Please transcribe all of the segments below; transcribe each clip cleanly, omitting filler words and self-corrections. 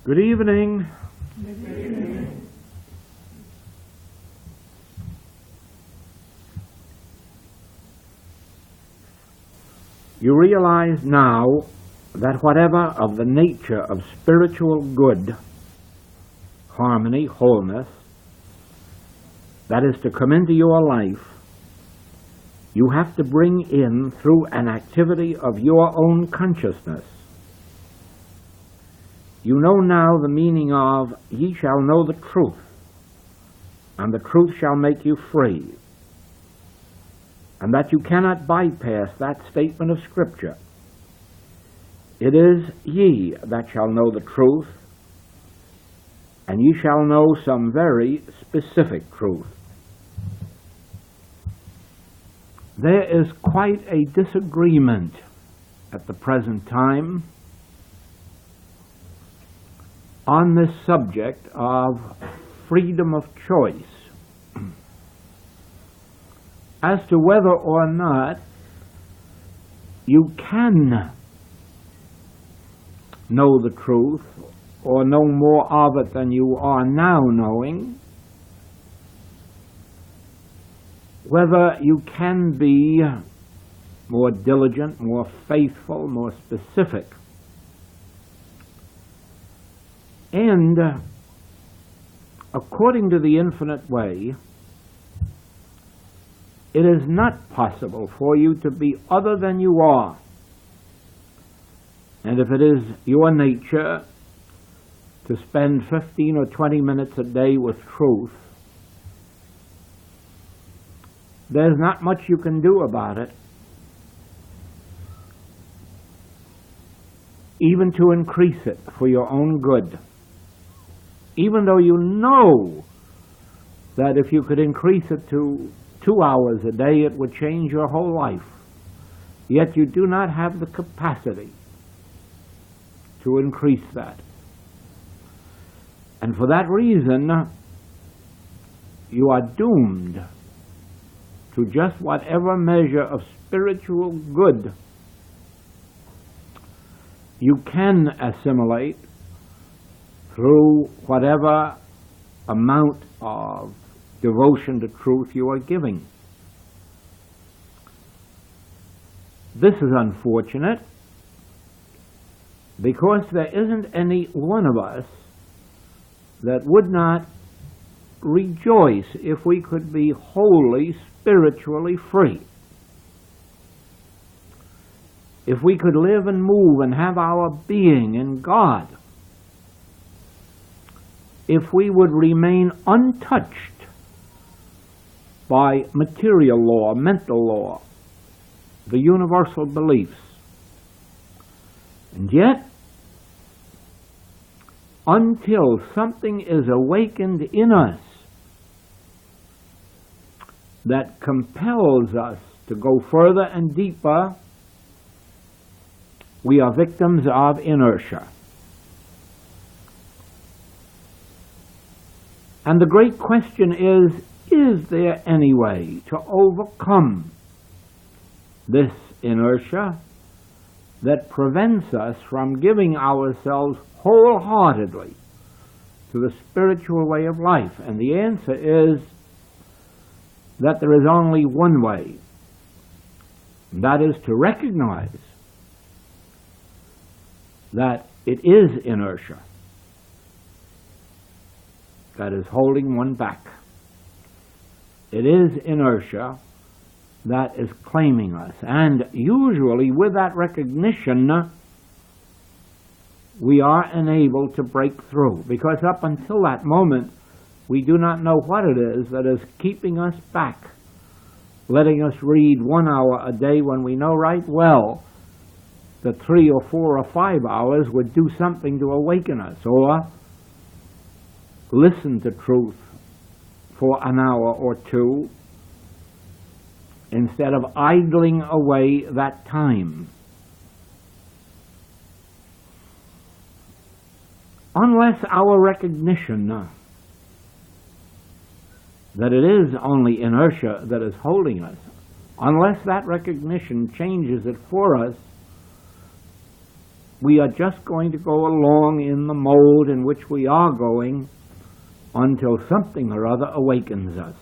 Good evening. Good evening. You realize now that whatever of the nature of spiritual good, harmony, wholeness, that is to come into your life, you have to bring in through an activity of your own consciousness. You know now the meaning of, ye shall know the truth, and the truth shall make you free, and that you cannot bypass that statement of Scripture. It is ye that shall know the truth, and ye shall know some very specific truth. There is quite a disagreement at the present time on this subject of freedom of choice, as to whether or not you can know the truth or know more of it than you are now knowing, whether you can be more diligent, more faithful, more specific. And according to the infinite way, it is not possible for you to be other than you are. And if it is your nature to spend 15 or 20 minutes a day with truth, there's not much you can do about it, even to increase it for your own good. Even though you know that if you could increase it to 2 hours a day, it would change your whole life. Yet you do not have the capacity to increase that. And for that reason, you are doomed to just whatever measure of spiritual good you can assimilate through whatever amount of devotion to truth you are giving. This is unfortunate because there isn't any one of us that would not rejoice if we could be wholly spiritually free. If we could live and move and have our being in God. If we would remain untouched by material law, mental law, the universal beliefs. And yet, until something is awakened in us that compels us to go further and deeper, we are victims of inertia. And the great question is there any way to overcome this inertia that prevents us from giving ourselves wholeheartedly to the spiritual way of life? And the answer is that there is only one way, and that is to recognize that it is inertia that is holding one back. It is inertia that is claiming us. And usually with that recognition, we are enabled to break through. Because up until that moment, we do not know what it is that is keeping us back, letting us read 1 hour a day when we know right well that 3 or 4 or 5 hours would do something to awaken us, or listen to truth for an hour or two instead of idling away that time. Unless our recognition that it is only inertia that is holding us, unless that recognition changes it for us, we are just going to go along in the mode in which we are going until something or other awakens us.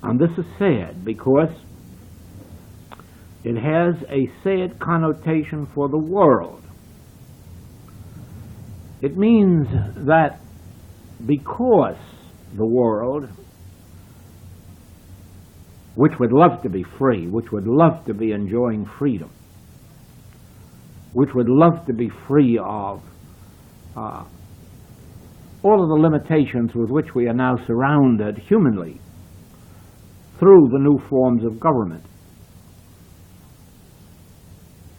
And this is sad because it has a sad connotation for the world. It means that because the world, which would love to be free, which would love to be enjoying freedom, which would love to be free of all of the limitations with which we are now surrounded humanly through the new forms of government.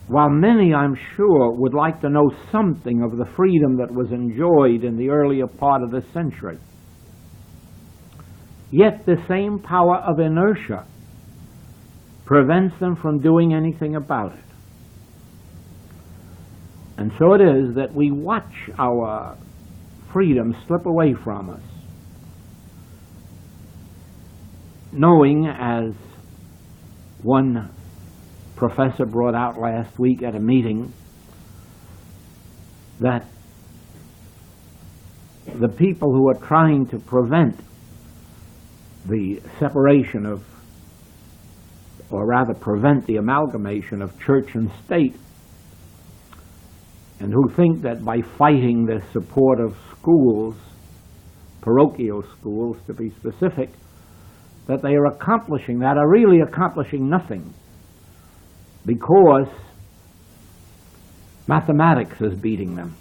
While many, I'm sure, would like to know something of the freedom that was enjoyed in the earlier part of this century, yet the same power of inertia prevents them from doing anything about it. And so it is that we watch our freedom slip away from us, knowing, as one professor brought out last week at a meeting, that the people who are trying to prevent the separation of, or rather prevent the amalgamation of church and state, and who think that by fighting the support of schools, parochial schools to be specific, that they are accomplishing that, are really accomplishing nothing, because mathematics is beating them.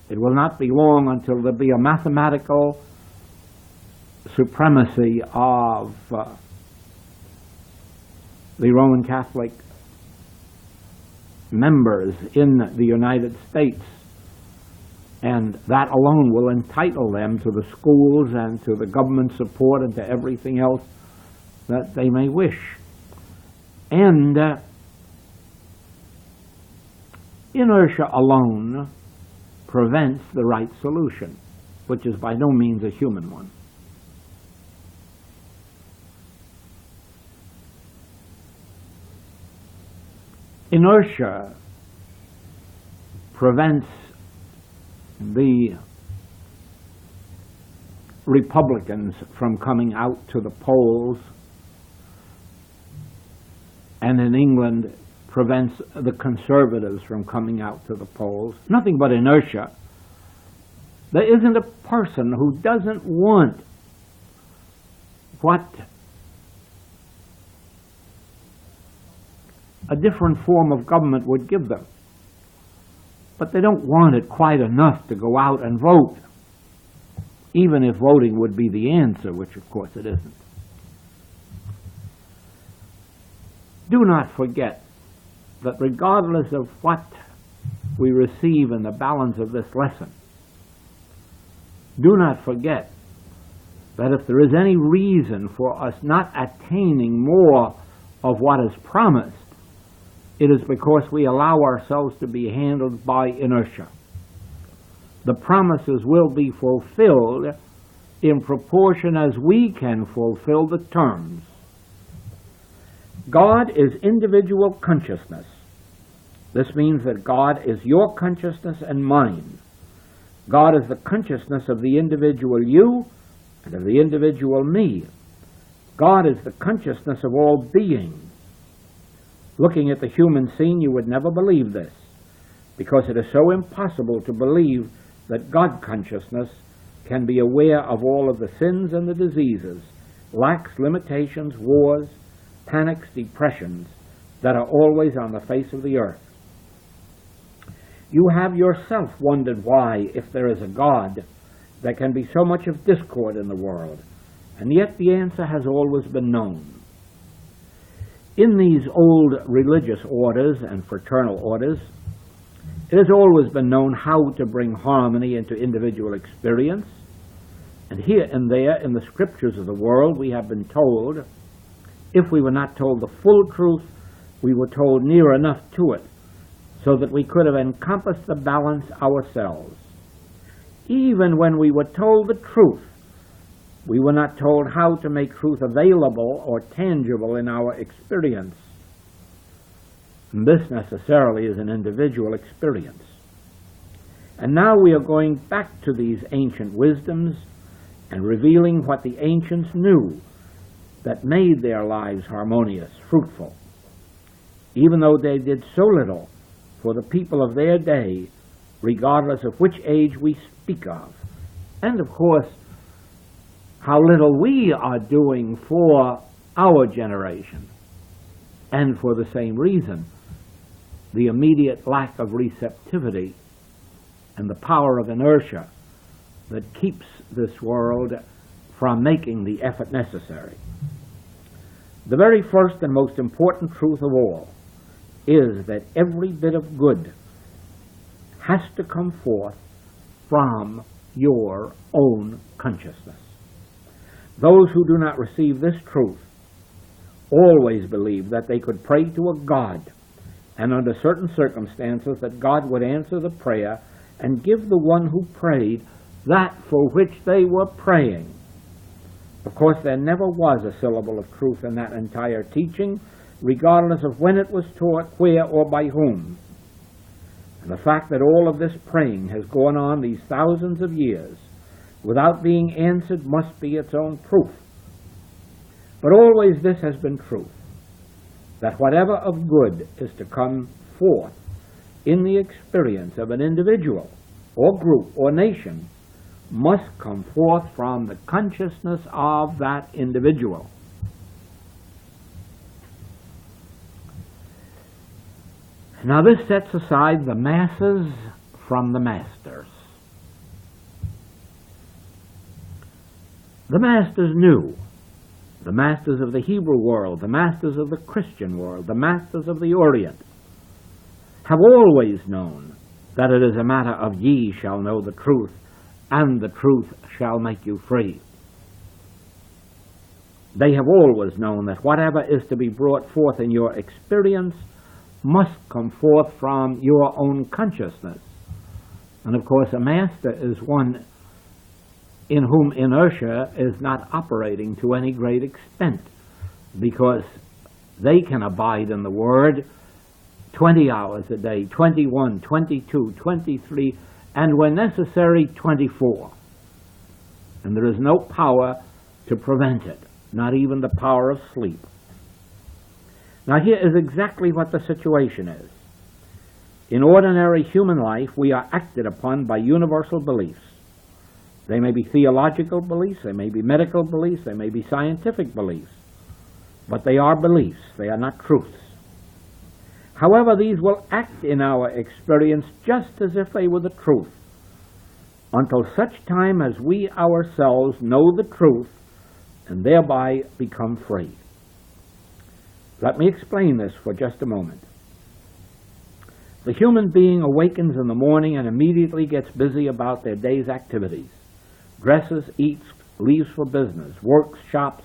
It will not be long until there be a mathematical supremacy of the Roman Catholic members in the United States, and that alone will entitle them to the schools and to the government support and to everything else that they may wish. And inertia alone prevents the right solution, which is by no means a human one. Inertia prevents the Republicans from coming out to the polls, and in England prevents the Conservatives from coming out to the polls. Nothing but inertia. There isn't a person who doesn't want what a different form of government would give them. But they don't want it quite enough to go out and vote, even if voting would be the answer, which of course it isn't. Do not forget that regardless of what we receive in the balance of this lesson, do not forget that if there is any reason for us not attaining more of what is promised, it is because we allow ourselves to be handled by inertia. The promises will be fulfilled in proportion as we can fulfill the terms. God is individual consciousness. This means that God is your consciousness and mine. God is the consciousness of the individual you and of the individual me. God is the consciousness of all beings. Looking at the human scene, you would never believe this, because it is so impossible to believe that God consciousness can be aware of all of the sins and the diseases, lacks, limitations, wars, panics, depressions that are always on the face of the earth. You have yourself wondered why, if there is a God, there can be so much of discord in the world, and yet the answer has always been known. In these old religious orders and fraternal orders, it has always been known how to bring harmony into individual experience, and here and there in the scriptures of the world we have been told, if we were not told the full truth, we were told near enough to it, so that we could have encompassed the balance ourselves. Even when we were told the truth, we were not told how to make truth available or tangible in our experience. And this necessarily is an individual experience. And now we are going back to these ancient wisdoms and revealing what the ancients knew that made their lives harmonious, fruitful, even though they did so little for the people of their day, regardless of which age we speak of. And of course, how little we are doing for our generation. And for the same reason, the immediate lack of receptivity and the power of inertia that keeps this world from making the effort necessary. The very first and most important truth of all is that every bit of good has to come forth from your own consciousness. Those who do not receive this truth always believe that they could pray to a God, and under certain circumstances that God would answer the prayer and give the one who prayed that for which they were praying. Of course, there never was a syllable of truth in that entire teaching, regardless of when it was taught, where, or by whom. And the fact that all of this praying has gone on these thousands of years without being answered must be its own proof. But always this has been true, that whatever of good is to come forth in the experience of an individual or group or nation must come forth from the consciousness of that individual. Now this sets aside the masses from the masters. The masters knew. The masters of the Hebrew world, the masters of the Christian world, the masters of the Orient have always known that it is a matter of ye shall know the truth, and the truth shall make you free. They have always known that whatever is to be brought forth in your experience must come forth from your own consciousness. And of course, a master is one in whom inertia is not operating to any great extent, because they can abide in the Word 20 hours a day, 21, 22, 23, and when necessary, 24. And there is no power to prevent it, not even the power of sleep. Now here is exactly what the situation is. In ordinary human life, we are acted upon by universal beliefs. They may be theological beliefs, they may be medical beliefs, they may be scientific beliefs, but they are beliefs, they are not truths. However, these will act in our experience just as if they were the truth, until such time as we ourselves know the truth and thereby become free. Let me explain this for just a moment. The human being awakens in the morning and immediately gets busy about their day's activities. Dresses, eats, leaves for business, works, shops,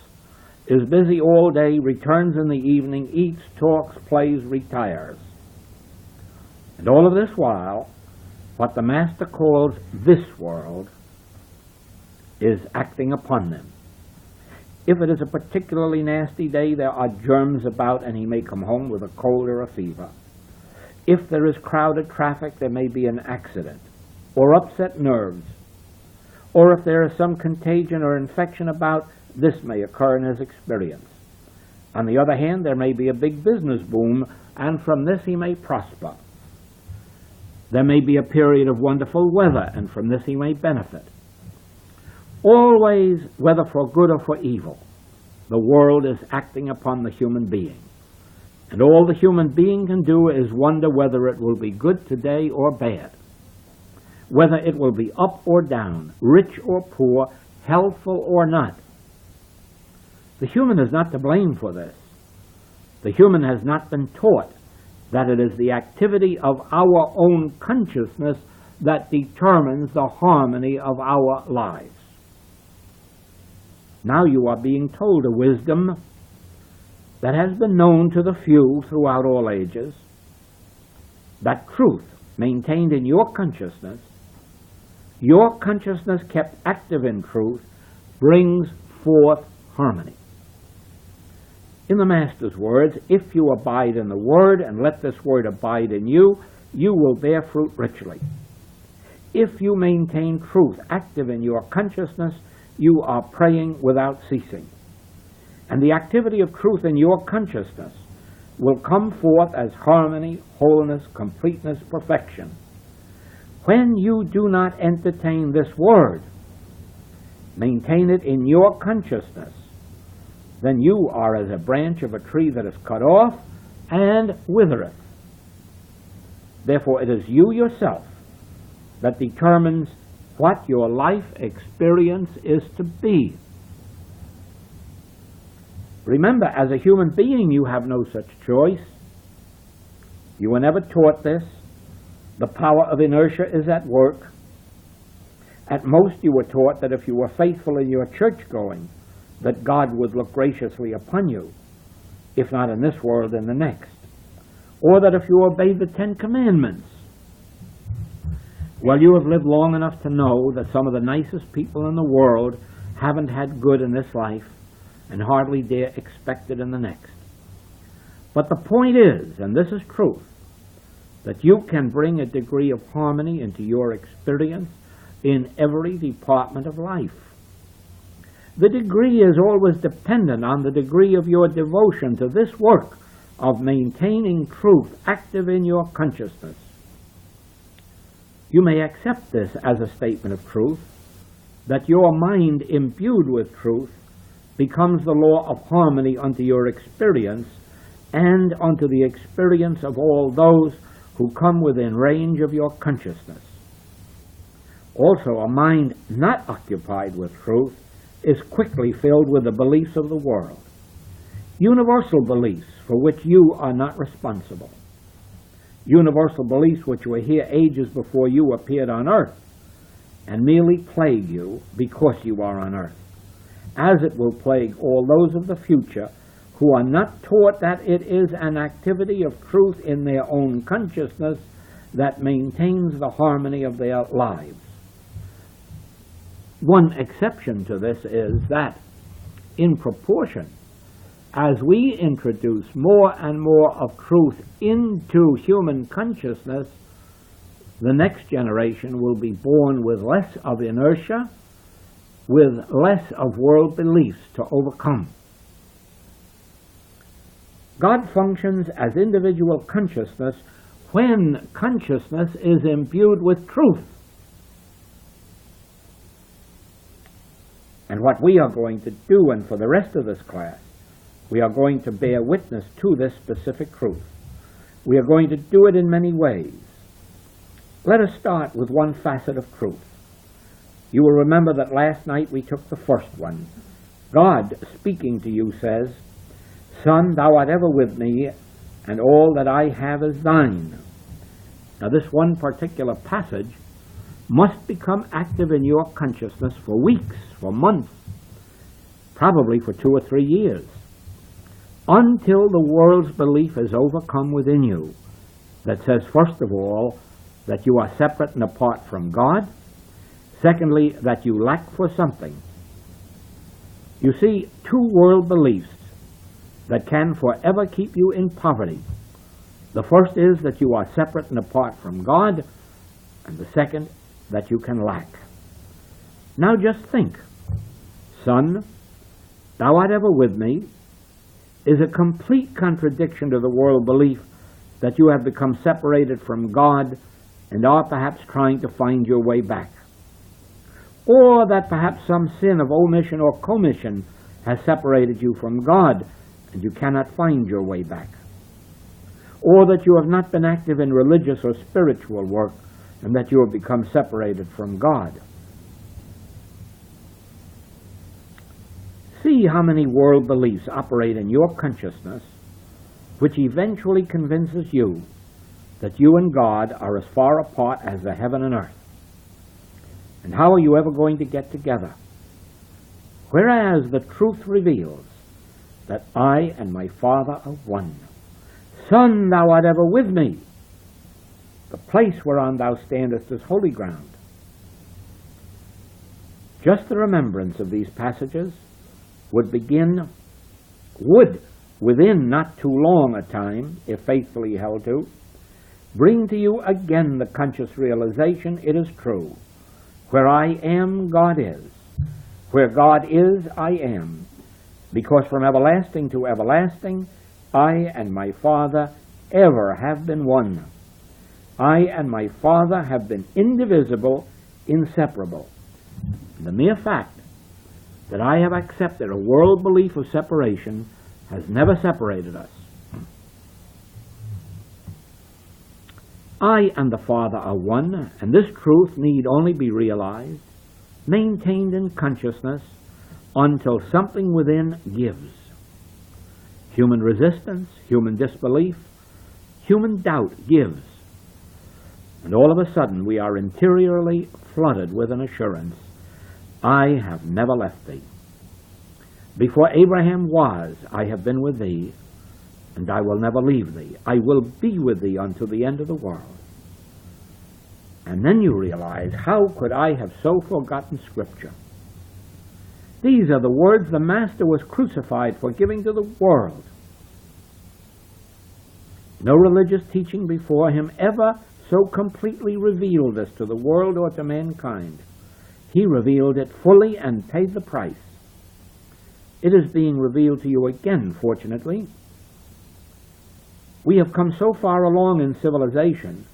is busy all day, returns in the evening, eats, talks, plays, retires. And all of this while, what the Master calls this world is acting upon them. If it is a particularly nasty day, there are germs about and he may come home with a cold or a fever. If there is crowded traffic, there may be an accident or upset nerves. Or if there is some contagion or infection about, this may occur in his experience. On the other hand, there may be a big business boom, and from this he may prosper. There may be a period of wonderful weather, and from this he may benefit. Always, whether for good or for evil, the world is acting upon the human being. And all the human being can do is wonder whether it will be good today or bad, whether it will be up or down, rich or poor, healthful or not. The human is not to blame for this. The human has not been taught that it is the activity of our own consciousness that determines the harmony of our lives. Now you are being told a wisdom that has been known to the few throughout all ages, that truth maintained in your consciousness kept active in truth, brings forth harmony. In the Master's words, if you abide in the Word and let this Word abide in you, you will bear fruit richly. If you maintain truth active in your consciousness, you are praying without ceasing. And the activity of truth in your consciousness will come forth as harmony, wholeness, completeness, perfection. When you do not entertain this Word, maintain it in your consciousness, then you are as a branch of a tree that is cut off and withereth. Therefore it is you yourself that determines what your life experience is to be. Remember, as a human being, you have no such choice. You were never taught this. The power of inertia is at work. At most, you were taught that if you were faithful in your church-going, that God would look graciously upon you, if not in this world, in the next. Or that if you obeyed the 10 Commandments. Well, you have lived long enough to know that some of the nicest people in the world haven't had good in this life and hardly dare expect it in the next. But the point is, and this is truth, that you can bring a degree of harmony into your experience in every department of life. The degree is always dependent on the degree of your devotion to this work of maintaining truth active in your consciousness. You may accept this as a statement of truth, that your mind imbued with truth becomes the law of harmony unto your experience and unto the experience of all those who come within range of your consciousness. Also, a mind not occupied with truth is quickly filled with the beliefs of the world, universal beliefs for which you are not responsible, universal beliefs which were here ages before you appeared on earth and merely plague you because you are on earth, as it will plague all those of the future who are not taught that it is an activity of truth in their own consciousness that maintains the harmony of their lives. One exception to this is that, in proportion as we introduce more and more of truth into human consciousness, the next generation will be born with less of inertia, with less of world beliefs to overcome. God functions as individual consciousness when consciousness is imbued with truth. And what we are going to do, and for the rest of this class, we are going to bear witness to this specific truth. We are going to do it in many ways. Let us start with one facet of truth. You will remember that last night we took the first one. God, speaking to you, says, "Son, thou art ever with me, and all that I have is thine." Now this one particular passage must become active in your consciousness for weeks, for months, probably for 2 or 3 years, until the world's belief is overcome within you, that says, first of all, that you are separate and apart from God, secondly, that you lack for something. You see, 2 world beliefs that can forever keep you in poverty. The first is that you are separate and apart from God, and the second, that you can lack. Now just think, "Son, thou art ever with me," is a complete contradiction to the world belief that you have become separated from God and are perhaps trying to find your way back, or that perhaps some sin of omission or commission has separated you from God and you cannot find your way back, or that you have not been active in religious or spiritual work and that you have become separated from God. See how many world beliefs operate in your consciousness, which eventually convinces you that you and God are as far apart as the heaven and earth. And how are you ever going to get together? Whereas the truth reveals that I and my Father are one. "Son, thou art ever with me." The place whereon thou standest is holy ground. Just the remembrance of these passages would within not too long a time, if faithfully held to, bring to you again the conscious realization it is true. Where I am, God is. Where God is, I am. Because from everlasting to everlasting, I and my Father ever have been one. I and my Father have been indivisible, inseparable. The mere fact that I have accepted a world belief of separation has never separated us. I and the Father are one, and this truth need only be realized, maintained in consciousness, until something within gives. Human resistance, human disbelief, human doubt gives. And all of a sudden we are interiorly flooded with an assurance, I have never left thee. Before Abraham was, I have been with thee, and I will never leave thee. I will be with thee unto the end of the world. And then you realize, how could I have so forgotten Scripture? These are the words the Master was crucified for giving to the world. No religious teaching before him ever so completely revealed this to the world or to mankind. He revealed it fully and paid the price. It is being revealed to you again, fortunately. We have come so far along in civilization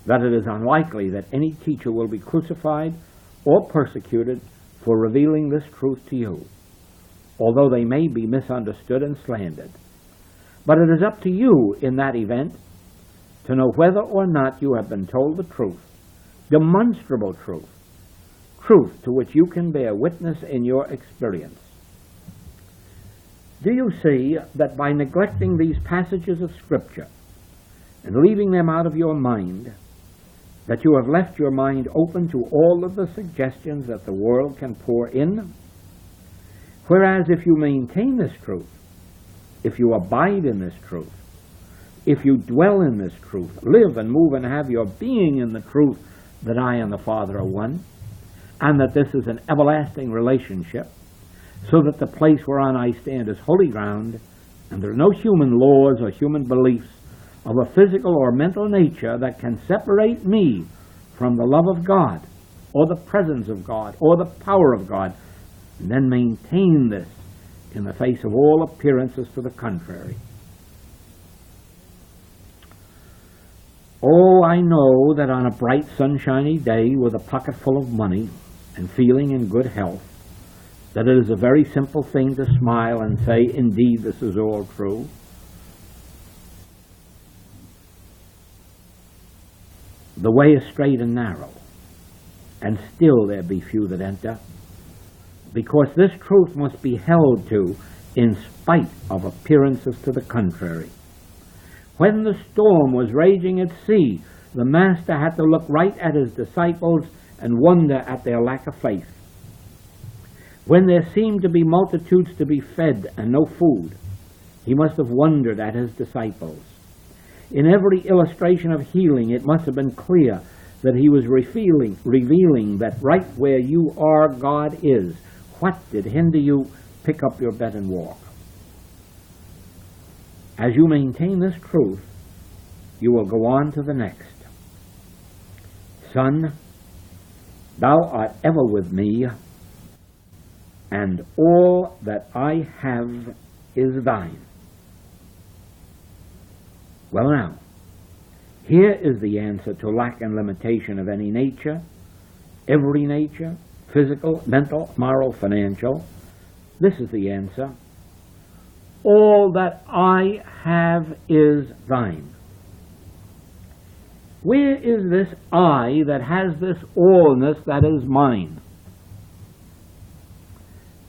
that it is unlikely that any teacher will be crucified or persecuted for revealing this truth to you, although they may be misunderstood and slandered. But it is up to you in that event to know whether or not you have been told the truth, demonstrable truth, truth to which you can bear witness in your experience. Do you see that by neglecting these passages of Scripture and leaving them out of your mind, that you have left your mind open to all of the suggestions that the world can pour in? Whereas if you maintain this truth, if you abide in this truth, if you dwell in this truth, live and move and have your being in the truth that I and the Father are one, and that this is an everlasting relationship, so that the place whereon I stand is holy ground, and there are no human laws or human beliefs of a physical or mental nature that can separate me from the love of God, or the presence of God, or the power of God, and then maintain this in the face of all appearances to the contrary. Oh, I know that on a bright, sunshiny day with a pocket full of money and feeling in good health, that it is a very simple thing to smile and say, indeed, this is all true. The way is straight and narrow, and still there be few that enter, because this truth must be held to in spite of appearances to the contrary. When the storm was raging at sea, the Master had to look right at his disciples and wonder at their lack of faith. When there seemed to be multitudes to be fed and no food, he must have wondered at his disciples. In every illustration of healing, it must have been clear that he was revealing that right where you are, God is. What did hinder you? Pick up your bed and walk. As you maintain this truth, you will go on to the next. Son, thou art ever with me, and all that I have is thine. Well now, here is the answer to lack and limitation of any nature, every nature, physical, mental, moral, financial. This is the answer. All that I have is thine. Where is this I that has this allness that is mine?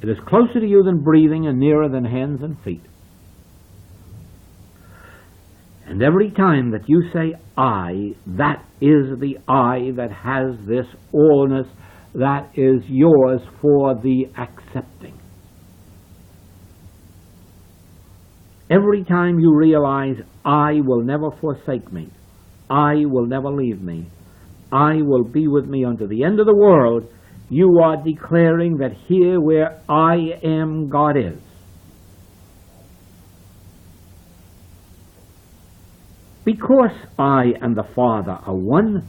It is closer to you than breathing and nearer than hands and feet. And every time that you say I, that is the I that has this allness that is yours for the accepting. Every time you realize I will never forsake me, I will never leave me, I will be with me unto the end of the world, you are declaring that here where I am, God is. Because I and the Father are one,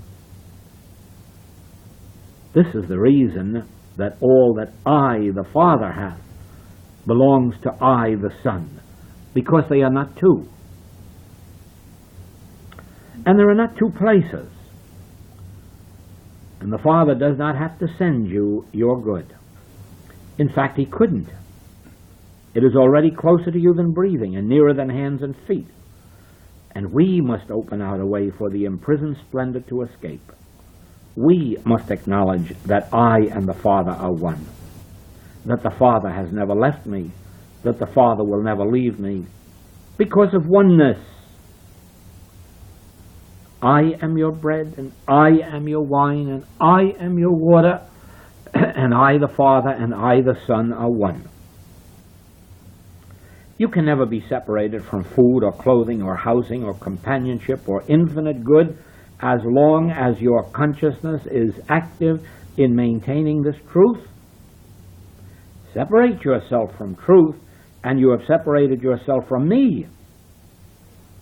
this is the reason that all that I, the Father, hath belongs to I, the Son, because they are not two. And there are not two places. And the Father does not have to send you your good. In fact, He couldn't. It is already closer to you than breathing and nearer than hands and feet. And we must open out a way for the imprisoned splendor to escape. We must acknowledge that I and the Father are one, that the Father has never left me, that the Father will never leave me, because of oneness. I am your bread, and I am your wine, and I am your water, and I, the Father, and I, the Son, are one. You can never be separated from food or clothing or housing or companionship or infinite good as long as your consciousness is active in maintaining this truth. Separate yourself from truth, and you have separated yourself from me,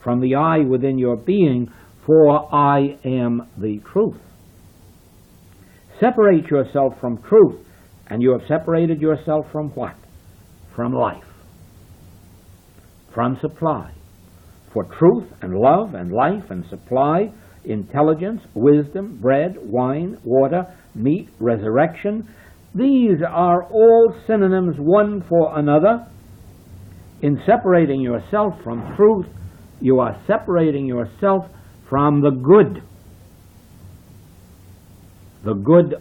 from the I within your being, for I am the truth. Separate yourself from truth, and you have separated yourself from what? From life, from supply. For truth and love and life and supply, intelligence, wisdom, bread, wine, water, meat, resurrection, these are all synonyms one for another. In separating yourself from truth, you are separating yourself from the good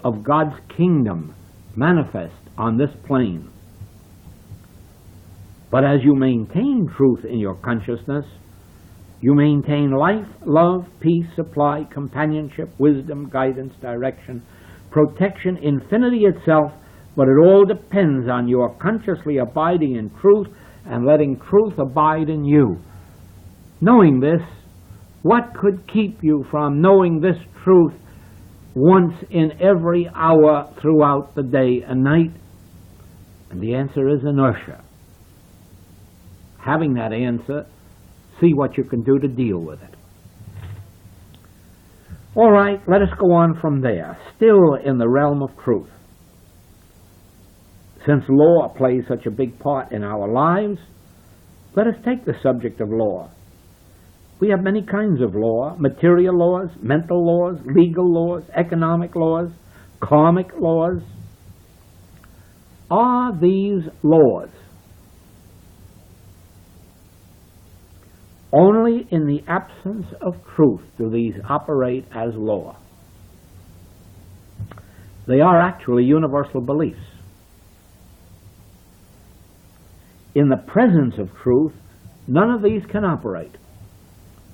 of God's kingdom manifest on this plane. But as you maintain truth in your consciousness, you maintain life, love, peace, supply, companionship, wisdom, guidance, direction, protection, infinity itself, but it all depends on your consciously abiding in truth and letting truth abide in you. Knowing this, what could keep you from knowing this truth once in every hour throughout the day and night? And the answer is inertia. Having that answer, see what you can do to deal with it. All right, let us go on from there, still in the realm of truth. Since law plays such a big part in our lives, let us take the subject of law. We have many kinds of law: material laws, mental laws, legal laws, economic laws, karmic laws. Are these laws only in the absence of truth do these operate as law? They are actually universal beliefs. In the presence of truth, none of these can operate.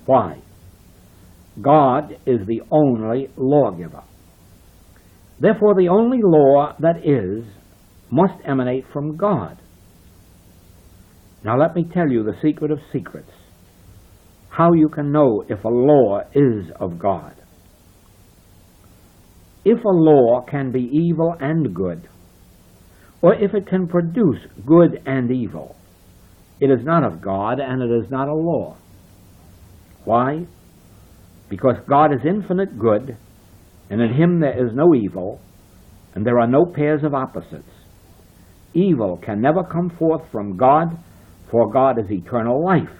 Why? God is the only lawgiver. Therefore, the only law that is must emanate from God. Now let me tell you the secret of secrets, how you can know if a law is of God. If a law can be evil and good, or if it can produce good and evil, it is not of God and it is not a law. Why? Because God is infinite good, and in Him there is no evil, and there are no pairs of opposites. Evil can never come forth from God, for God is eternal life,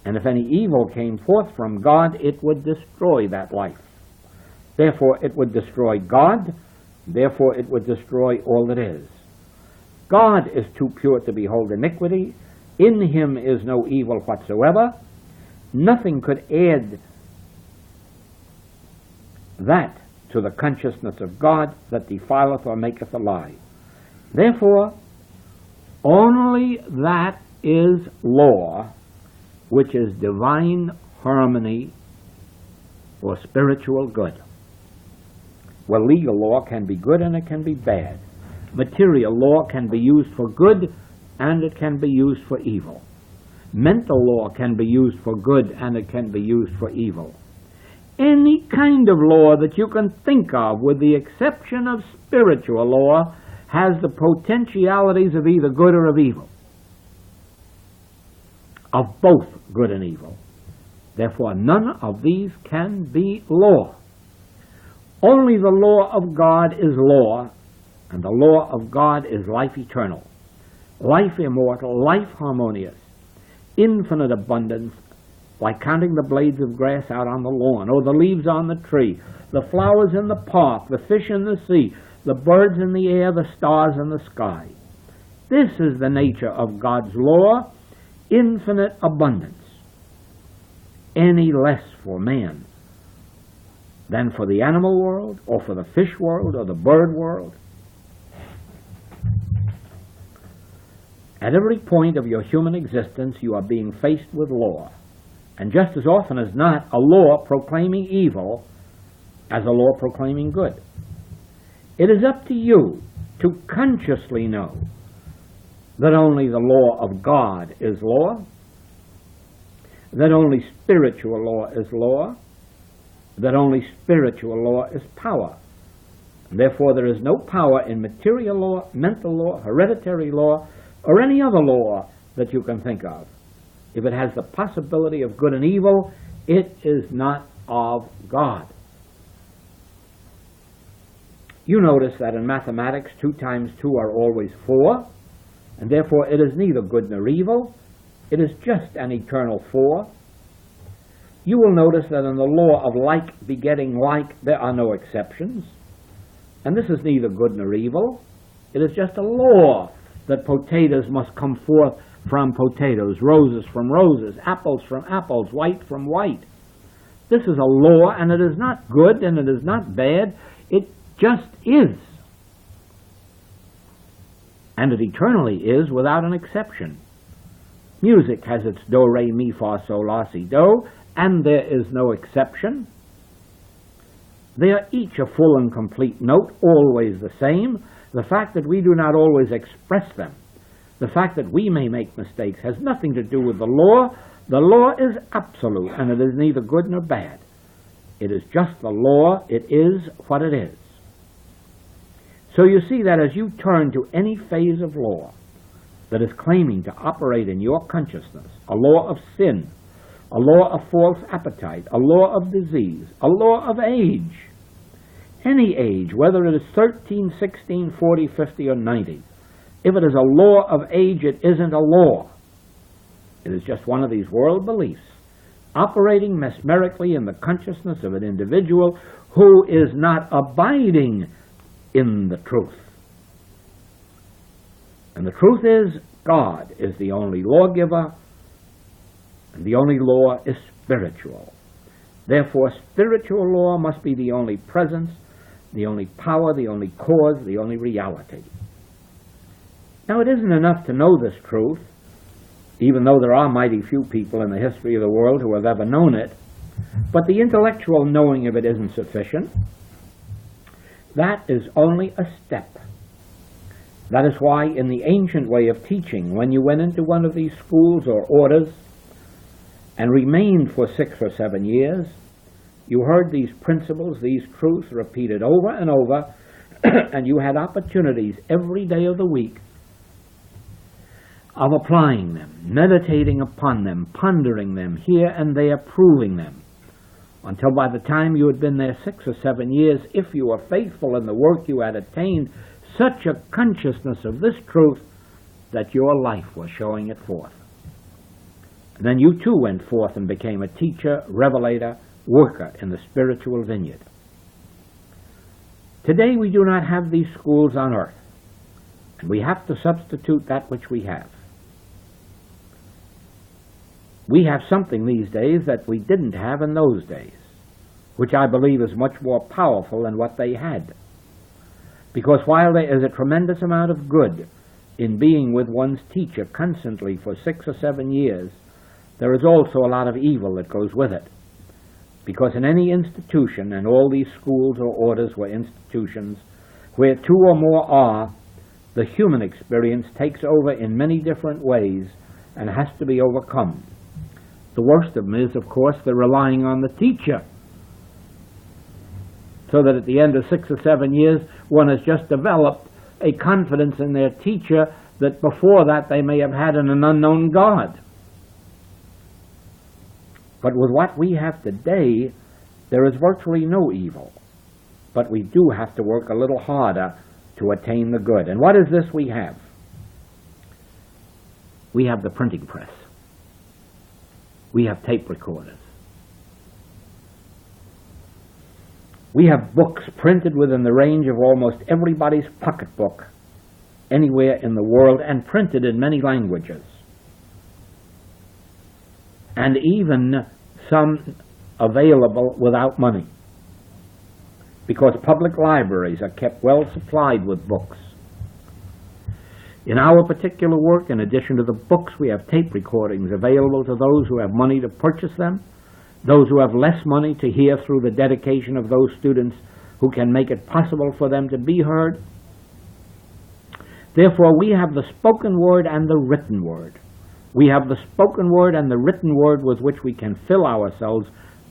and if any evil came forth from God, it would destroy that life. Therefore it would destroy God, therefore it would destroy all that is. God is too pure to behold iniquity, in Him is no evil whatsoever. Nothing could add that to the consciousness of God that defileth or maketh a lie. Therefore, only that is law which is divine harmony or spiritual good. Well, legal law can be good and it can be bad. Material law can be used for good and it can be used for evil. Mental law can be used for good and it can be used for evil. Any kind of law that you can think of, with the exception of spiritual law, has the potentialities of either good or of evil. Of both good and evil. Therefore, none of these can be law. Only the law of God is law, and the law of God is life eternal, life immortal, life harmonious, infinite abundance, like counting the blades of grass out on the lawn, or the leaves on the tree, the flowers in the park, the fish in the sea, the birds in the air, the stars in the sky. This is the nature of God's law, infinite abundance. Any less for man than for the animal world, or for the fish world, or the bird world. At every point of your human existence, you are being faced with law. And just as often as not, a law proclaiming evil as a law proclaiming good. It is up to you to consciously know that only the law of God is law, that only spiritual law is law, that only spiritual law is power. And therefore, there is no power in material law, mental law, hereditary law, or any other law that you can think of. If it has the possibility of good and evil, it is not of God. You notice that in mathematics, 2 times 2 are always 4, and therefore it is neither good nor evil. It is just an eternal 4. You will notice that in the law of like begetting like, there are no exceptions. And this is neither good nor evil. It is just a law that potatoes must come forth from potatoes, roses from roses, apples from apples, white from white. This is a law, and it is not good and it is not bad. It just is. And it eternally is without an exception. Music has its do, re, mi, fa, sol, la, si, do, and there is no exception. They are each a full and complete note, always the same. The fact that we do not always express them, the fact that we may make mistakes, has nothing to do with the law. The law is absolute, and it is neither good nor bad. It is just the law. It is what it is. So you see that as you turn to any phase of law that is claiming to operate in your consciousness, a law of sin, a law of false appetite, a law of disease, a law of age, any age, whether it is 13, 16, 40, 50, or 90, if it is a law of age, it isn't a law. It is just one of these world beliefs operating mesmerically in the consciousness of an individual who is not abiding in the truth. And the truth is, God is the only lawgiver, and the only law is spiritual. Therefore, spiritual law must be the only presence, the only power, the only cause, the only reality. Now, it isn't enough to know this truth, even though there are mighty few people in the history of the world who have ever known it, but the intellectual knowing of it isn't sufficient. That is only a step. That is why in the ancient way of teaching, when you went into one of these schools or orders and remained for 6 or 7 years, you heard these principles, these truths repeated over and over, and you had opportunities every day of the week of applying them, meditating upon them, pondering them, here and there proving them, until by the time you had been there 6 or 7 years, if you were faithful in the work, you had attained such a consciousness of this truth that your life was showing it forth. And then you too went forth and became a teacher, revelator, worker in the spiritual vineyard. Today we do not have these schools on earth, and we have to substitute that which we have. We have something these days that we didn't have in those days, which I believe is much more powerful than what they had. Because while there is a tremendous amount of good in being with one's teacher constantly for 6 or 7 years, there is also a lot of evil that goes with it. Because in any institution, and all these schools or orders were institutions, where 2 or more are, the human experience takes over in many different ways and has to be overcome. The worst of them is, of course, they're relying on the teacher, so that at the end of 6 or 7 years, one has just developed a confidence in their teacher that before that they may have had in an unknown God. But with what we have today, there is virtually no evil. But we do have to work a little harder to attain the good. And what is this we have? We have the printing press. We have tape recorders. We have books printed within the range of almost everybody's pocketbook anywhere in the world, and printed in many languages. And even some available without money, because public libraries are kept well supplied with books. In our particular work, in addition to the books, we have tape recordings available to those who have money to purchase them, those who have less money to hear through the dedication of those students who can make it possible for them to be heard. Therefore, we have the spoken word and the written word. We have the spoken word and the written word with which we can fill ourselves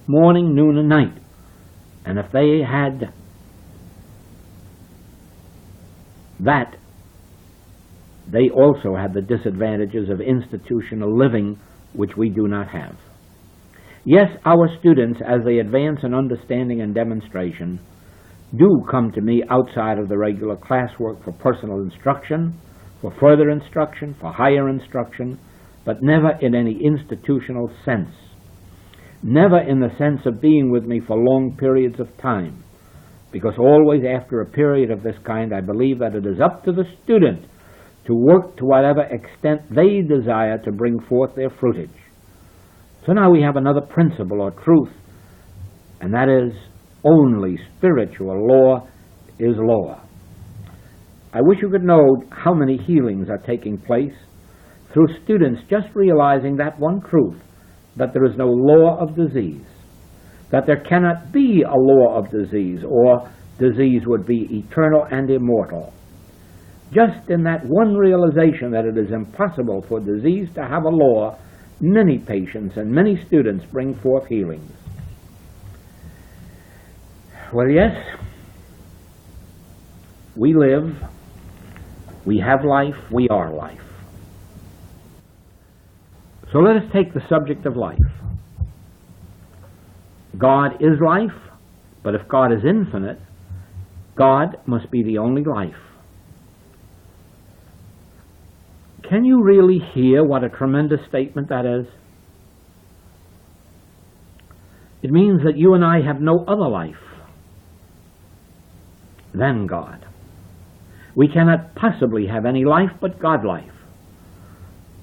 morning, noon, and night. And if they had that, they also had the disadvantages of institutional living, which we do not have. Yes, our students, as they advance in understanding and demonstration, do come to me outside of the regular classwork for personal instruction, for further instruction, for higher instruction, but never in any institutional sense. Never in the sense of being with me for long periods of time, because always after a period of this kind, I believe that it is up to the student to work to whatever extent they desire to bring forth their fruitage. So now we have another principle or truth, and that is only spiritual law is law. I wish you could know how many healings are taking place through students just realizing that one truth, that there is no law of disease, that there cannot be a law of disease, or disease would be eternal and immortal. Just in that one realization that it is impossible for disease to have a law, many patients and many students bring forth healings. Well, yes, we live, we have life, we are life. So let us take the subject of life. God is life, but if God is infinite, God must be the only life. Can you really hear what a tremendous statement that is? It means that you and I have no other life than God. We cannot possibly have any life but God life.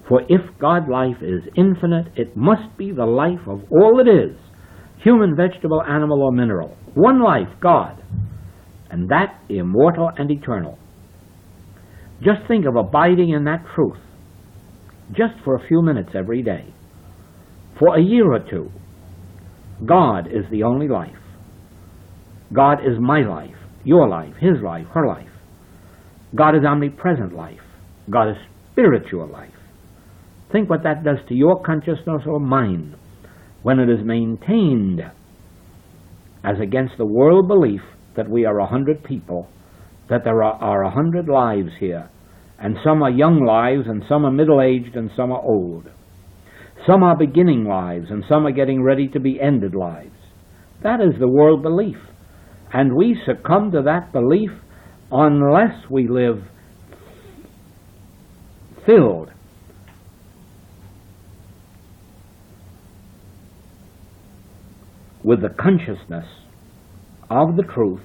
For if God life is infinite, it must be the life of all that is, human, vegetable, animal, or mineral. One life, God, and that immortal and eternal. Just think of abiding in that truth, just for a few minutes every day, for a year or two. God is the only life. God is my life, your life, his life, her life. God is omnipresent life. God is spiritual life. Think what that does to your consciousness or mine when it is maintained as against the world belief that we are 100 people, that there are 100 lives here, and some are young lives, and some are middle-aged, and some are old. Some are beginning lives, and some are getting ready to be ended lives. That is the world belief, and we succumb to that belief unless we live filled with the consciousness of the truth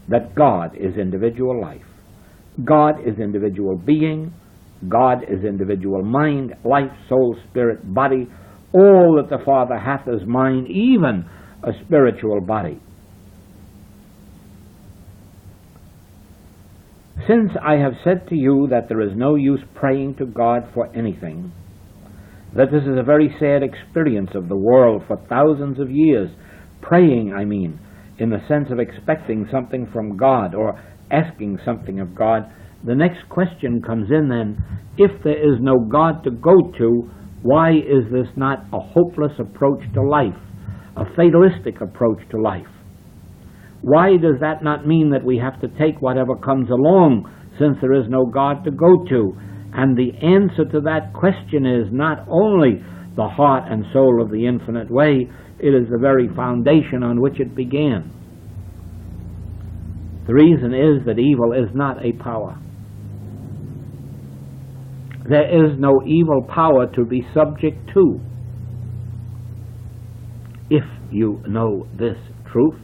that God is individual life. God is individual being. God is individual mind, life, soul, spirit, body. All that the Father hath is mine, even a spiritual body. Since I have said to you that there is no use praying to God for anything, that this is a very sad experience of the world for thousands of years, praying, in the sense of expecting something from God or asking something of God, the next question comes in then, if there is no God to go to, why is this not a hopeless approach to life, a fatalistic approach to life? Why does that not mean that we have to take whatever comes along, since there is no God to go to? And the answer to that question is not only the heart and soul of the infinite way. It is the very foundation on which it began. The reason is that evil is not a power. There is no evil power to be subject to. If you know this truth,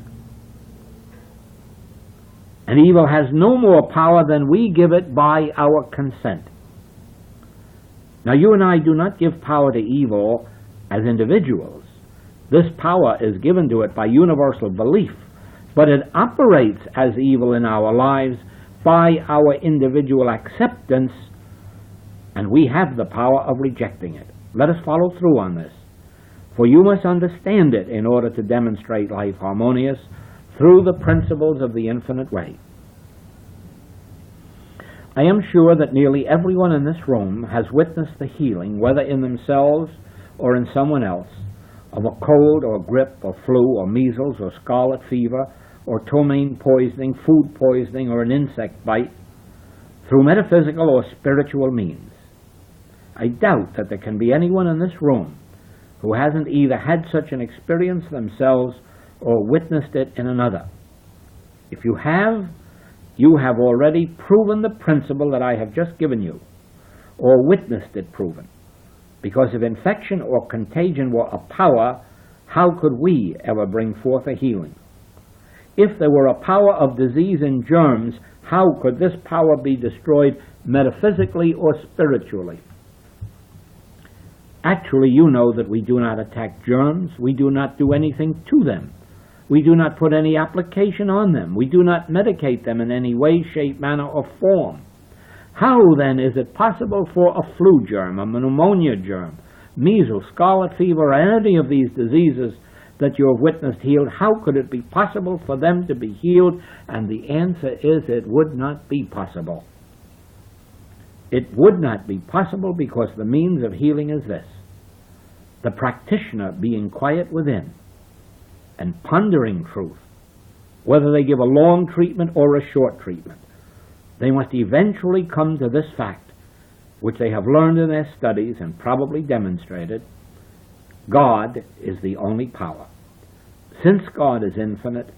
and evil has no more power than we give it by our consent. Now, you and I do not give power to evil as individuals. This power is given to it by universal belief, but it operates as evil in our lives by our individual acceptance, and we have the power of rejecting it. Let us follow through on this, for you must understand it in order to demonstrate life harmonious through the principles of the infinite way. I am sure that nearly everyone in this room has witnessed the healing, whether in themselves or in someone else, of a cold or grip or flu or measles or scarlet fever or ptomaine poisoning, food poisoning, or an insect bite through metaphysical or spiritual means. I doubt that there can be anyone in this room who hasn't either had such an experience themselves or witnessed it in another. If you have already proven the principle that I have just given you, or witnessed it proven. Because if infection or contagion were a power, how could we ever bring forth a healing? If there were a power of disease and germs, how could this power be destroyed metaphysically or spiritually? Actually, you know that we do not attack germs. We do not do anything to them. We do not put any application on them. We do not medicate them in any way, shape, manner, or form. How, then, is it possible for a flu germ, a pneumonia germ, measles, scarlet fever, or any of these diseases that you have witnessed healed, how could it be possible for them to be healed? And the answer is it would not be possible. It would not be possible because the means of healing is this: the practitioner being quiet within and pondering truth, whether they give a long treatment or a short treatment. They must eventually come to this fact, which they have learned in their studies and probably demonstrated: God is the only power. Since God is infinite,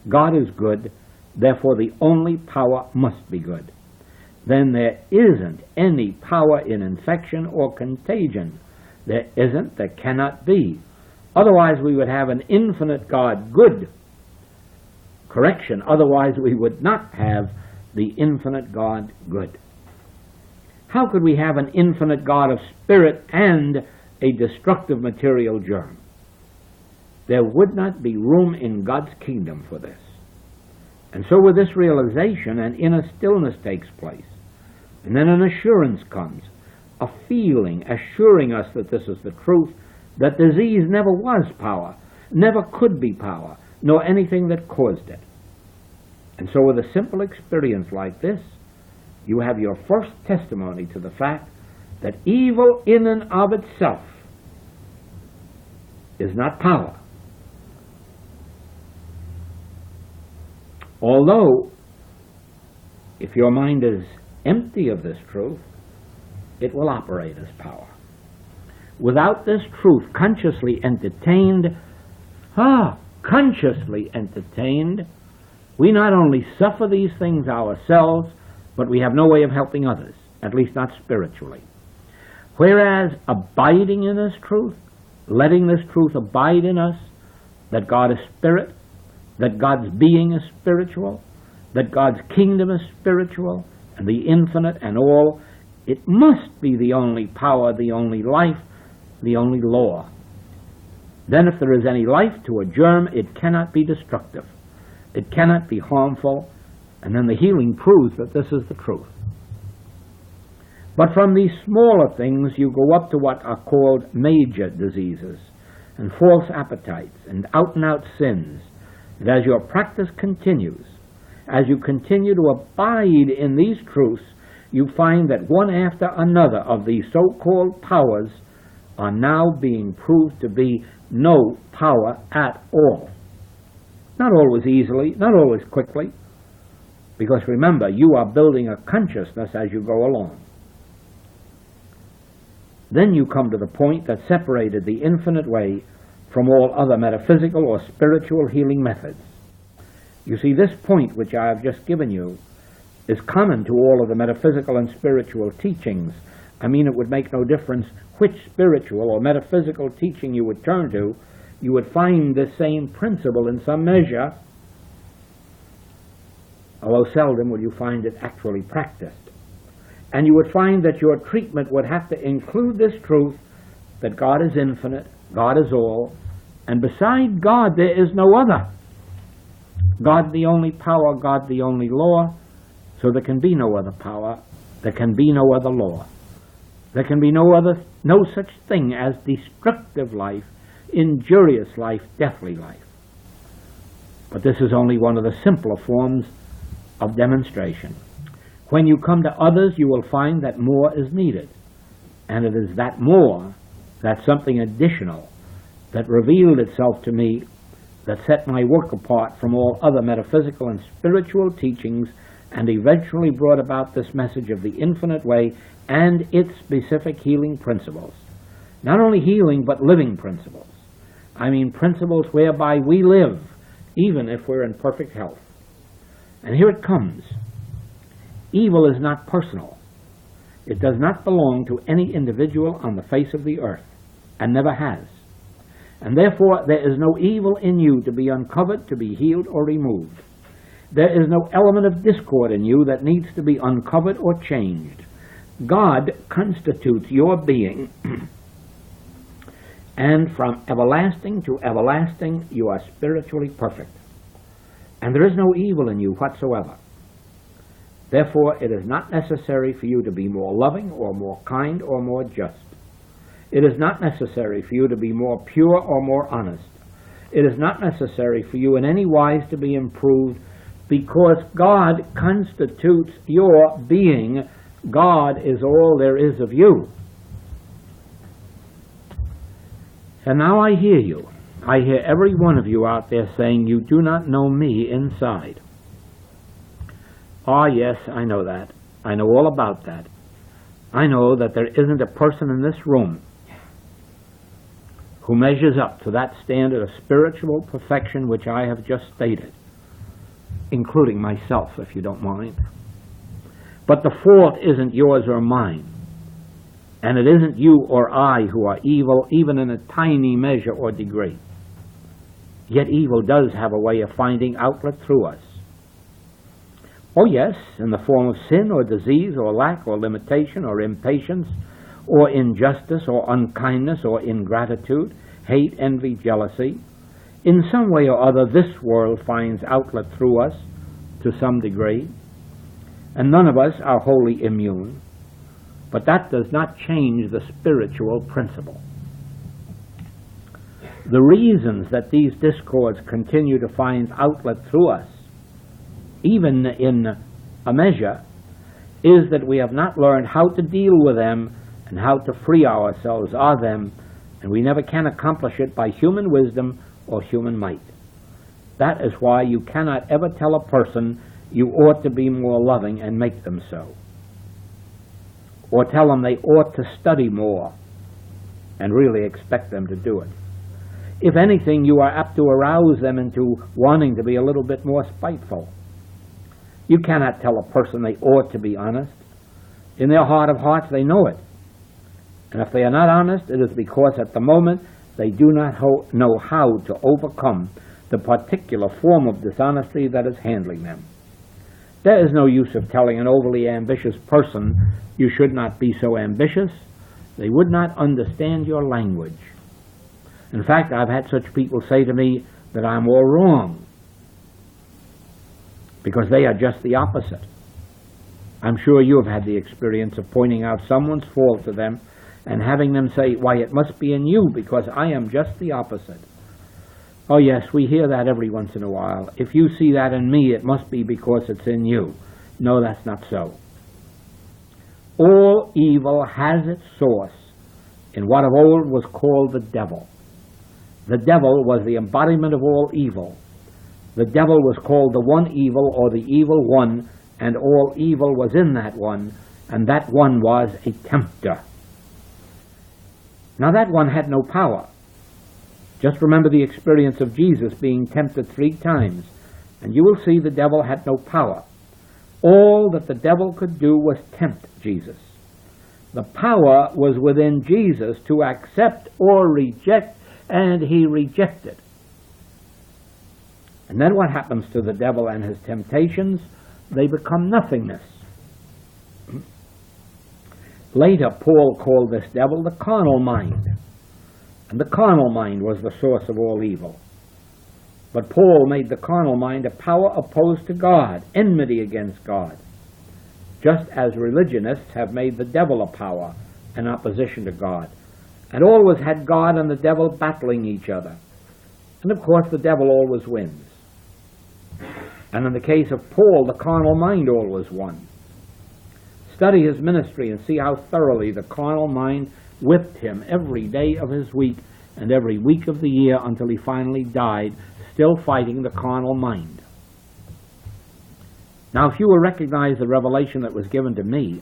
God is good, therefore the only power must be good. Then there isn't any power in infection or contagion. There isn't, there cannot be. Otherwise we would have an infinite God good. Correction, otherwise we would not have the infinite God good. How could we have an infinite God of spirit and a destructive material germ? There would not be room in God's kingdom for this. And so with this realization, an inner stillness takes place. And then an assurance comes, a feeling assuring us that this is the truth, that disease never was power, never could be power, nor anything that caused it. And so with a simple experience like this, you have your first testimony to the fact that evil in and of itself is not power. Although, if your mind is empty of this truth, it will operate as power. Without this truth consciously entertained, we not only suffer these things ourselves, but we have no way of helping others, at least not spiritually. Whereas abiding in this truth, letting this truth abide in us, that God is spirit, that God's being is spiritual, that God's kingdom is spiritual, and the infinite and all, it must be the only power, the only life, the only law. Then if there is any life to a germ, it cannot be destructive. It cannot be harmful, and then the healing proves that this is the truth. But from these smaller things, you go up to what are called major diseases, and false appetites, and out-and-out sins. And as your practice continues, as you continue to abide in these truths, you find that one after another of these so-called powers are now being proved to be no power at all. Not always easily, not always quickly, because remember, you are building a consciousness as you go along. then you come to the point that separated the infinite way from all other metaphysical or spiritual healing methods. You see, this point which I have just given you is common to all of the metaphysical and spiritual teachings. I mean, it would make no difference which spiritual or metaphysical teaching you would turn to, you would find this same principle in some measure, although seldom will you find it actually practiced. And you would find that your treatment would have to include this truth that God is infinite, God is all, and beside God there is no other. God the only power, God the only law, so there can be no other power, there can be no other law. There can be no such thing as destructive life, injurious life, deathly life. But this is only one of the simpler forms of demonstration. When you come to others, you will find that more is needed. And it is that more, that something additional, that revealed itself to me, that set my work apart from all other metaphysical and spiritual teachings, and eventually brought about this message of the infinite way and its specific healing principles. Not only healing, but living principles. I mean principles whereby we live, even if we're in perfect health. And here it comes. Evil is not personal. It does not belong to any individual on the face of the earth, and never has. And therefore there is no evil in you to be uncovered, to be healed or removed. There is no element of discord in you that needs to be uncovered or changed. God constitutes your being, and from everlasting to everlasting you are spiritually perfect. And there is no evil in you whatsoever. Therefore it is not necessary for you to be more loving or more kind or more just. It is not necessary for you to be more pure or more honest. It is not necessary for you in any wise to be improved, because God constitutes your being. God is all there is of you. And now I hear you. I hear every one of you out there saying, you do not know me inside. Ah, yes, I know that. I know all about that. I know that there isn't a person in this room who measures up to that standard of spiritual perfection which I have just stated, including myself, if you don't mind. But the fault isn't yours or mine, and it isn't you or I who are evil, even in a tiny measure or degree. Yet evil does have a way of finding outlet through us. Oh yes, in the form of sin or disease or lack or limitation or impatience or injustice or unkindness or ingratitude, hate, envy, jealousy. In some way or other, this world finds outlet through us to some degree, and none of us are wholly immune, but that does not change the spiritual principle. The reasons that these discords continue to find outlet through us, even in a measure, is that we have not learned how to deal with them and how to free ourselves of them, and we never can accomplish it by human wisdom or human might. That is why you cannot ever tell a person you ought to be more loving and make them so, or tell them they ought to study more and really expect them to do it. If anything, you are apt to arouse them into wanting to be a little bit more spiteful. You cannot tell a person they ought to be honest. In their heart of hearts, they know it. And if they are not honest, it is because at the moment they do not know how to overcome the particular form of dishonesty that is handling them. There is no use of telling an overly ambitious person, you should not be so ambitious. They would not understand your language. In fact, I've had such people say to me that I'm all wrong, because they are just the opposite. I'm sure you have had the experience of pointing out someone's fault to them and having them say, why, it must be in you, because I am just the opposite. Oh yes, we hear that every once in a while. If you see that in me, it must be because it's in you. No, that's not so. All evil has its source in what of old was called the devil. The devil was the embodiment of all evil. The devil was called the one evil, or the evil one, and all evil was in that one, and that one was a tempter. Now that one had no power. Just remember the experience of Jesus being tempted 3 times, and you will see the devil had no power. All that the devil could do was tempt Jesus. The power was within Jesus to accept or reject, and he rejected. And then what happens to the devil and his temptations? They become nothingness. Later, Paul called this devil the carnal mind. And the carnal mind was the source of all evil. But Paul made the carnal mind a power opposed to God, enmity against God, just as religionists have made the devil a power in opposition to God, and always had God and the devil battling each other. And of course the devil always wins. And in the case of Paul, the carnal mind always won. Study his ministry and see how thoroughly the carnal mind whipped him every day of his week and every week of the year until he finally died, still fighting the carnal mind. Now, if you will recognize the revelation that was given to me,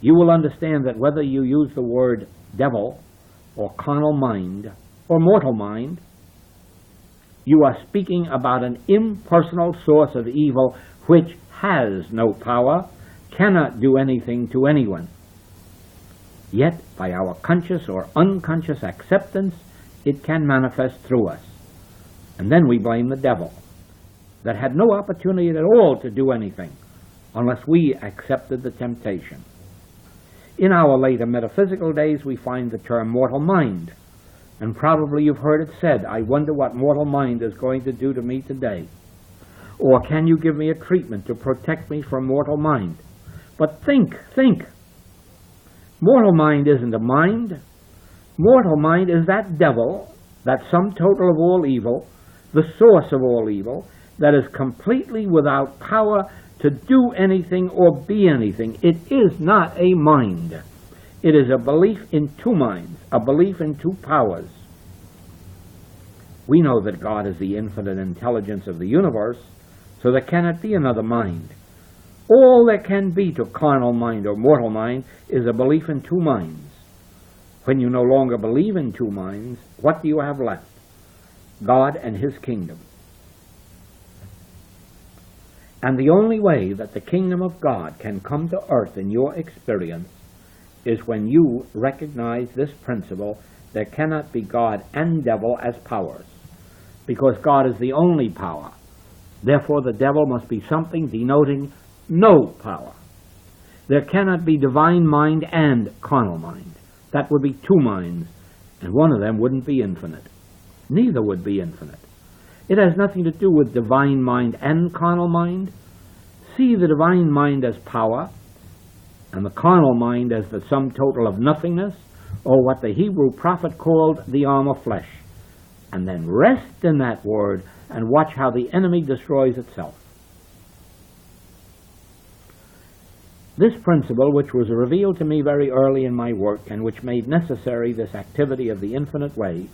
you will understand that whether you use the word devil or carnal mind or mortal mind, you are speaking about an impersonal source of evil which has no power, cannot do anything to anyone. Yet, by our conscious or unconscious acceptance, it can manifest through us. And then we blame the devil, that had no opportunity at all to do anything unless we accepted the temptation. In our later metaphysical days, we find the term mortal mind. And probably you've heard it said, I wonder what mortal mind is going to do to me today. Or can you give me a treatment to protect me from mortal mind? But think. Mortal mind isn't a mind. Mortal mind is that devil, that sum total of all evil, the source of all evil, that is completely without power to do anything or be anything. It is not a mind. It is a belief in 2 minds, a belief in 2 powers. We know that God is the infinite intelligence of the universe, so there cannot be another mind. All there can be to carnal mind or mortal mind is a belief in 2 minds. When you no longer believe in 2 minds, what do you have left? God and his kingdom. And the only way that the kingdom of God can come to earth in your experience is when you recognize this principle: there cannot be God and devil as powers, because God is the only power. Therefore the devil must be something denoting no power. There cannot be divine mind and carnal mind. That would be 2 minds, and one of them wouldn't be infinite. Neither would be infinite. It has nothing to do with divine mind and carnal mind. See the divine mind as power, and the carnal mind as the sum total of nothingness, or what the Hebrew prophet called the arm of flesh, and then rest in that word and watch how the enemy destroys itself. This principle, which was revealed to me very early in my work and which made necessary this activity of the infinite way,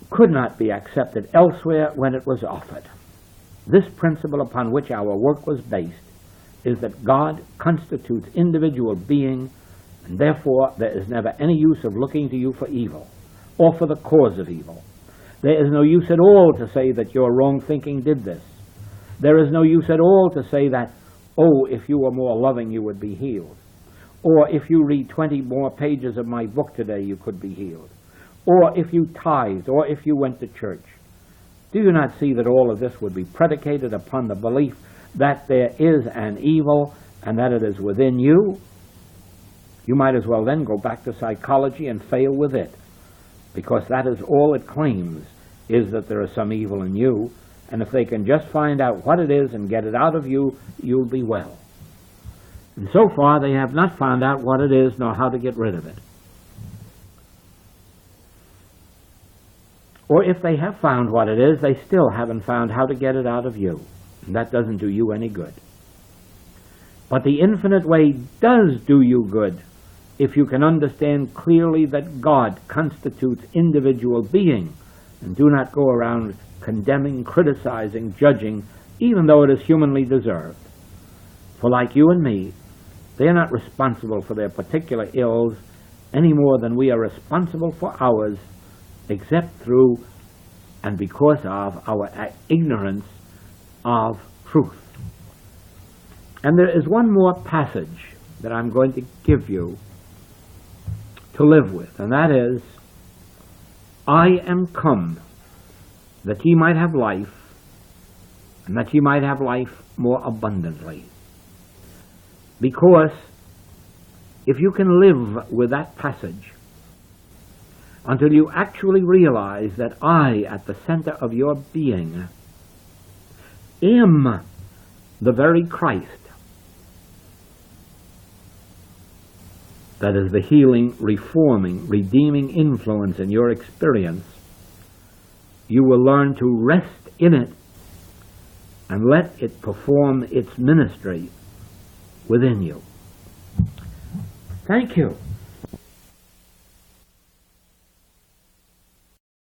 could not be accepted elsewhere when it was offered. This principle upon which our work was based is that God constitutes individual being, and therefore there is never any use of looking to you for evil or for the cause of evil. There is no use at all to say that your wrong thinking did this. There is no use at all to say that, oh, if you were more loving, you would be healed. Or if you read 20 more pages of my book today, you could be healed. Or if you tithed, or if you went to church. Do you not see that all of this would be predicated upon the belief that there is an evil and that it is within you? You might as well then go back to psychology and fail with it, because that is all it claims, is that there is some evil in you, and if they can just find out what it is and get it out of you, you'll be well. And so far they have not found out what it is nor how to get rid of it. Or if they have found what it is, they still haven't found how to get it out of you, and that doesn't do you any good. But the infinite way does do you good if you can understand clearly that God constitutes individual being, and do not go around condemning, criticizing, judging, even though it is humanly deserved. For like you and me, They are not responsible for their particular ills any more than we are responsible for ours, except through and because of our ignorance of truth. And there is one more passage that I'm going to give you to live with, and that is, I am come that ye might have life, and that ye might have life more abundantly. Because if you can live with that passage until you actually realize that I, at the center of your being, am the very Christ that is the healing, reforming, redeeming influence in your experience, you will learn to rest in it and let it perform its ministry within you. Thank you.